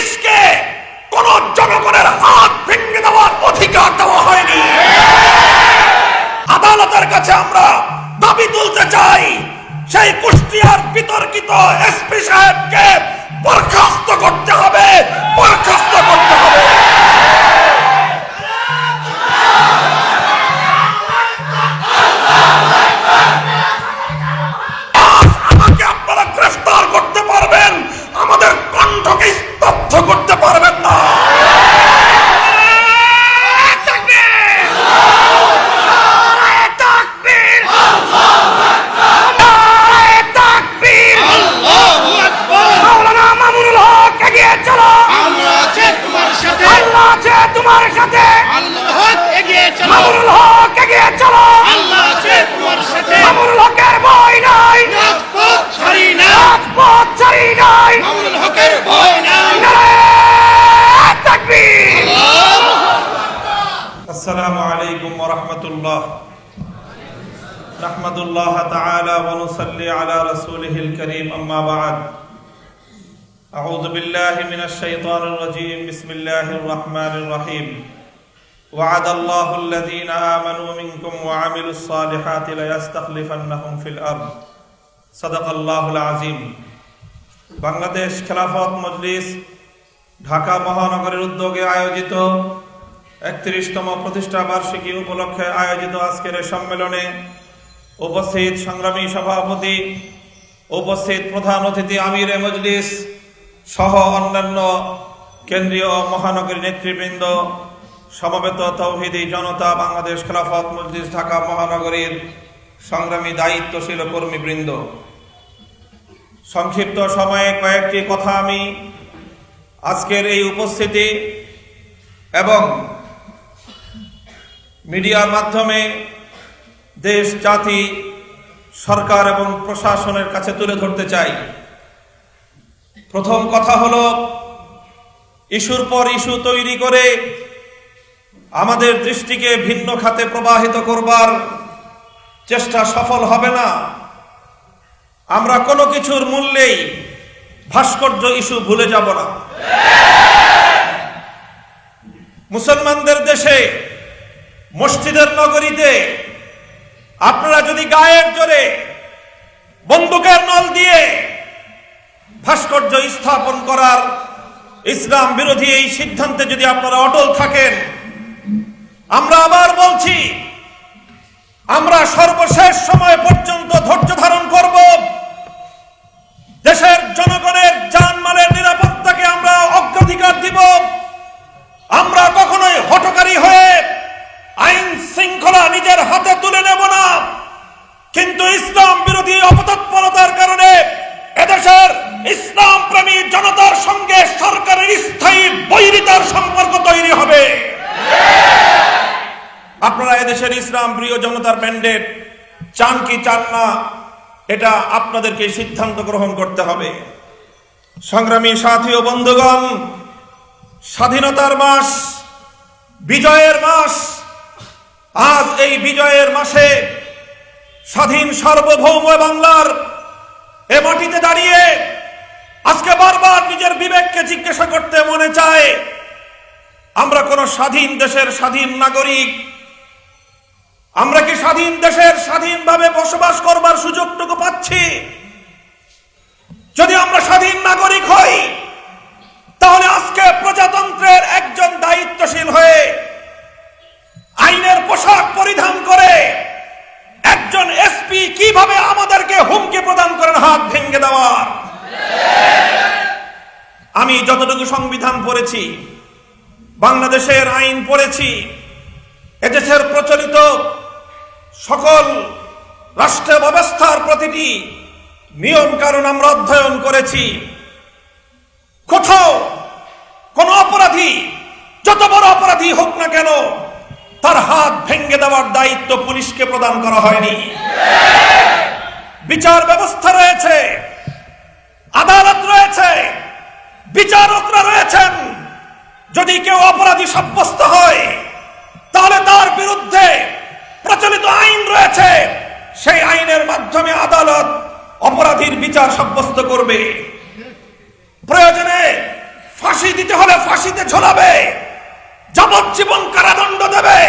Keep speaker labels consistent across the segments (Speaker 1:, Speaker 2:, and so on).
Speaker 1: পুলিশকে কোন জনগণের হাত ভেঙে দেওয়ার অধিকার দেওয়া হয়নি। আদালতের কাছে আমরা দাবি তুলতে চাই, সেই কুষ্টিয়ার বিতর্কিত এসপি সাহেবকে বরখাস্ত করতে হবে, বরখাস্ত করতে হবে। আমাকে আপনারা গ্রেফতার করতে পারবেন, আমাদের কণ্ঠকে স্তব্ধ করতে পারবেন না। তোমার সাথে আল্লাহ এগিয়ে চলো, মামুনুল হক এগিয়ে চলো, আল্লাহ আছে তোমার সাথে, মামুনুল হকের ভয় নাই, রাজপথ ছাড়ি না, রাজপথ ছাড়ি নাই, মামুনুল হকের ভয় নাই। নারে তাকবীর। আসসালামু আলাইকুম ওয়া রাহমাতুল্লাহ। নাহমাদুল্লাহ তাআলা ওয়া নুসাল্লি আলা রাসূলিহিল কারীম, আম্মা বা'দ। أعوذ بالله من الشيطان الرجيم بسم الله الرحمن الرحيم وعد الله الذين آمنوا منكم وعملوا الصالحات ليستخلفنهم في الأرض صدق الله العظيم। বাংলাদেশ খেলাফত মজলিস ঢাকা মহানগরের উদ্যোগে আয়োজিত ৩১তম প্রতিষ্ঠা বার্ষিকী উপলক্ষে আয়োজিত আজকের সম্মেলনে উপস্থিত সংগ্রামী সভাপতি, উপস্থিত প্রধান অতিথি আমিরে মজলিস সহ অন্যান্য কেন্দ্রীয় মহানগরী নেতৃবৃন্দ, সমবেত তৌহিদি জনতা, বাংলাদেশ খেলাফত মজলিস ঢাকা মহানগরীর সংগ্রামী দায়িত্বশীল কর্মীবৃন্দ, সংক্ষিপ্ত সময়ে কয়েকটি কথা আমি আজকের এই উপস্থিতি এবং মিডিয়ার মাধ্যমে দেশ, জাতি, সরকার এবং প্রশাসনের কাছে তুলে ধরতে চাই। প্রথম কথা হলো, ইস্যুর পর ইস্যু তৈরি করে আমাদের দৃষ্টিকে ভিন্ন খাতে প্রবাহিত করবার চেষ্টা সফল হবে না। আমরা কোনো কিছুর মূল্যেই ভাস্কর্য ইস্যু ভুলে যাব না। মুসলমানদের দেশে, মসজিদের নগরীতে আপনারা যদি গায়ের জোরে বন্দুকের নল দিয়ে ভাস্কর্য স্থাপন করার ইসলাম বিরোধী এই সিদ্ধান্তে যদি আপনারা অটল থাকেন, আমরা আবার বলছি, আমরা সর্বশেষ সময় পর্যন্ত ধৈর্য ধারণ করব। দেশের জনগণের জানমালের নিরাপত্তাকে আমরা অগ্রাধিকার দিব। আমরা কখনোই হঠকারী হয়ে আইন শৃঙ্খলা নিজের হাতে তুলে নেব না। কিন্তু ইসলাম বিরোধী অপতৎপরতার কারণে এদেশের ইসলাম প্রেমী জনতার সঙ্গে সরকারের স্থায়ী বৈরিতার সম্পর্ক তৈরি হবে। আপনারা এদেশের ইসলাম প্রিয় জনতার ম্যান্ডেট চান কি চান না, এটা আপনাদেরকে সিদ্ধান্ত গ্রহণ করতে হবে। সংগ্রামী সাথী ও বন্ধুগণ, স্বাধীনতার মাস, বিজয়ের মাস, আজ এই বিজয়ের মাসে স্বাধীন সার্বভৌম বাংলার এ মাটিতে দাঁড়িয়ে আজকে বারবার নিজের বিবেককে জিজ্ঞাসা করতে মনে চায়, আমরা কোন স্বাধীন দেশের স্বাধীন নাগরিক? আমরা কি স্বাধীন দেশের স্বাধীনভাবে বসবাস করবার সুযোগটুকু পাচ্ছি? যদি আমরা স্বাধীন নাগরিক হই, তাহলে আজকে প্রজাতন্ত্রের একজন দায়িত্বশীল হয়ে আইনের পোশাক পরিধান করে একজন এসপি কিভাবে আমাদেরকে হুমকি প্রদান করেন হাত ভেঙে দেওয়ার। আমি যতটুকু সংবিধান পড়েছি, বাংলাদেশের আইন পড়েছি, এদেশের প্রচলিত সকল রাষ্ট্র ব্যবস্থার প্রতিটি নিয়ম কানুন আমরা অধ্যয়ন করেছি। কোথাও কোন অপরাধী, যত বড় অপরাধী হোক না কেন, তার হাত ভেঙে দেওয়ার দায়িত্ব পুলিশকে প্রদান করা হয়নি। বিচার ব্যবস্থা রয়েছে, আদালত রয়েছে, বিচারকরা রয়েছেন। যদি কেউ অপরাধী সাব্যস্ত হয়, তাহলে তার বিরুদ্ধে প্রচলিত আইন রয়েছে, সেই আইনের মাধ্যমে আদালত অপরাধীর বিচার সাব্যস্ত করবে। প্রয়োজনে ফাঁসি ফাঁসি দিতে হলে ফাঁসিতে ঝোলাবে, যাবজ্জীবন কারাদণ্ড দেবে,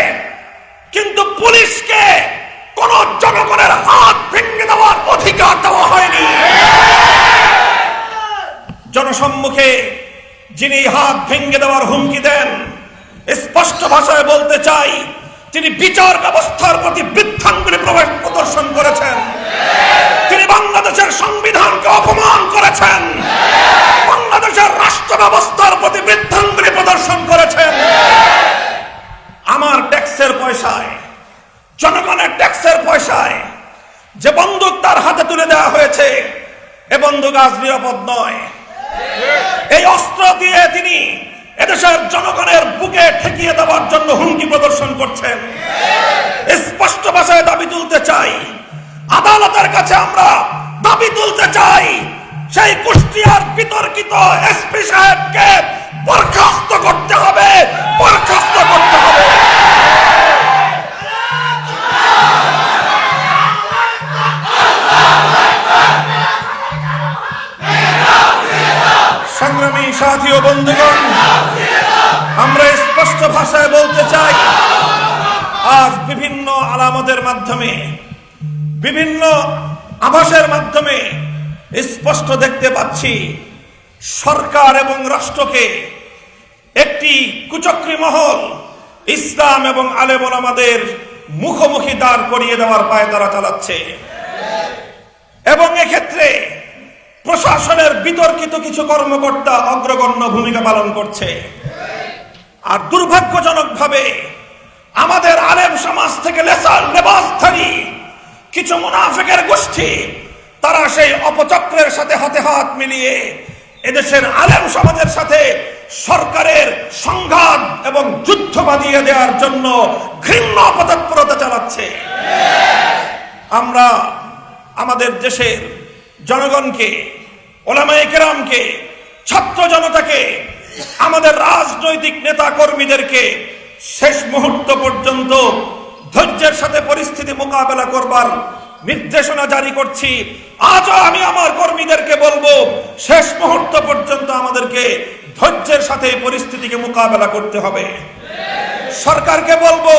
Speaker 1: কিন্তু পুলিশকে কোন জনগণের হাত ভেঙে দেওয়ার অধিকার দেওয়া হয়নি। জনসম্মুখে যিনি হাত ভেঙে দেওয়ার হুমকি দেন, স্পষ্ট ভাষায় বলতে চাই, তিনি বিচার ব্যবস্থার প্রতি বৃদ্ধাঙ্গুলি প্রদর্শন করেছেন। তিনি বাংলাদেশের সংবিধানকে অপমান করেছেন, বাংলাদেশের রাষ্ট্র ব্যবস্থার প্রতি বৃদ্ধাঙ্গুলি প্রদর্শন করেছেন। আমার ট্যাক্সের পয়সায়, জনগণের ট্যাক্সের পয়সায় যে বন্দুক তার হাতে তুলে দেওয়া হয়েছে, এ বন্দুক আজ নিরাপদ নয়। এই অস্ত্র দিয়ে তিনি এদেশের জনগণের বুকে ঠেকিয়ে দেওয়ার জন্য হুমকি প্রদর্শন করছেন। স্পষ্ট ভাষায় দাবি তুলতে চাই, আদালতের কাছে আমরা দাবি তুলতে চাই, সেই কুষ্টিয়ার বিতর্কিত এসপি সাহেবকে বরখাস্ত করতে হবে, বরখাস্ত করতে হবে। সংগ্রামী সাথী ও বন্ধুগণ, আমরা স্পষ্ট ভাষায় বলতে চাই, আজ বিভিন্ন আলামতের মাধ্যমে, বিভিন্ন আভাসের মাধ্যমে স্পষ্ট দেখতে পাচ্ছি সরকার এবং রাষ্ট্রকে একটি কুচক্রী মহল ইসলাম এবং আলেম ওলামাদের মুখোমুখি দাঁড় করিয়ে দেওয়ার পায়তারা চালাচ্ছে এবং এক্ষেত্রে প্রশাসনের বিতর্কিত কিছু কর্মকর্তা অগ্রগণ্য ভূমিকা পালন করছে। আর দুর্ভাগ্যজনকভাবে আমাদের আলেম সমাজ থেকে লেবাসধারী কিছু মুনাফিকের গোষ্ঠী, তারা সেই অপচক্রের সাথে হাতে হাত মিলিয়ে এদেশের আলেম সমাজের সাথে সরকারের সংঘাত এবং যুদ্ধ বাঁধিয়ে দেওয়ার জন্য ঘৃণ্য অপতৎপরতা চালাচ্ছে। আমরা আমাদের দেশের জনগণকে, ওলামায়ে কেরামকে, ছাত্র জনতাকে, আমাদের রাজনৈতিক নেতা কর্মীদেরকে শেষ মুহূর্ত পর্যন্ত ধৈর্যের সাথে পরিস্থিতি মোকাবেলা করবার নির্দেশনা জারি করছি। আজও আমি আমার কর্মীদেরকে বলবো, শেষ মুহূর্ত পর্যন্ত আমাদেরকে ধৈর্যের সাথে পরিস্থিতিকে মোকাবেলা করতে হবে। সরকারকে বলবো,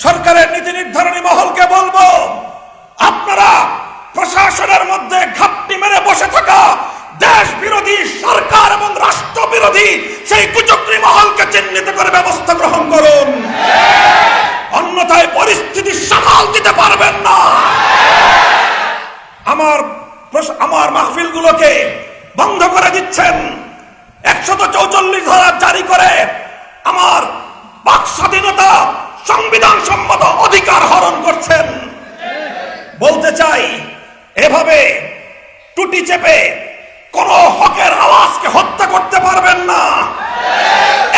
Speaker 1: সরকারের নীতি নির্ধারণী মহলকে বলবো, আপনারা প্রশাসনের মধ্যে ঘাপটি মেরে বসে থাকা দেশ বিরোধী সরকার এবং রাষ্ট্র বিরোধী সেই কুচক্রী মহলকে চিহ্নিত করে ব্যবস্থা গ্রহণ করুন, অন্যথায় পরিস্থিতি সামাল দিতে পারবেন না। আমার মাহফিলগুলোকে বন্ধ করে দিচ্ছেন, 144 ধারা জারি করে আমার বাক স্বাধীনতা, সংবিধান সম্মত অধিকার হরণ করছেন। বলতে চাই, এভাবে টুটি চেপে কোন হকের আওয়াজকে হত্যা করতে পারবেন না।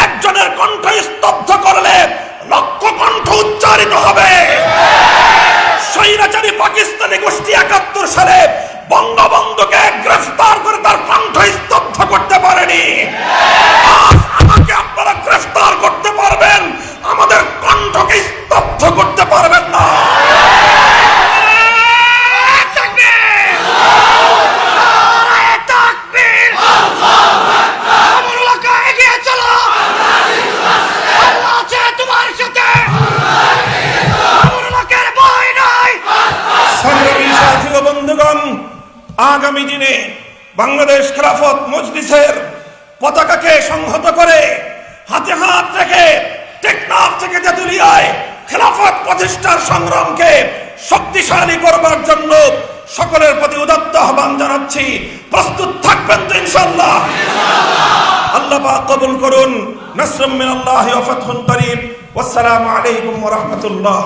Speaker 1: একজনের কণ্ঠ স্তব্ধ করলে লক্ষ কণ্ঠ উচ্চারিত হবে। স্বৈরাচারী পাকিস্তানি গোষ্ঠী 71 সালে বঙ্গবন্ধুকে গ্রেফতার করে তার কণ্ঠ স্তব্ধ করতে পারেনি। আজ আমাকে আপনারা গ্রেফতার করতে পারবেন, আমাদের কণ্ঠকে স্তব্ধ করতে পারবেন না। আগামী দিনে বাংলাদেশ খেলাফত মজলিসের পতাকাকে সংহত করে হাতে হাত রেখে টেকনাফ থেকে তেঁতুলিয়ায় খেলাফত প্রতিষ্ঠার সংগ্রামকে শক্তিশালী করবার জন্য সকলের প্রতি উদাত্ত আহ্বান জানাচ্ছি। প্রস্তুত থাকবেন তো ইনশাআল্লাহ? আল্লাহ পাক কবুল করুন। নাসরুম মিনাল্লাহি ওয়া ফাতহুন করিম। ওয়াসসালামু আলাইকুম ওয়া রাহমাতুল্লাহ।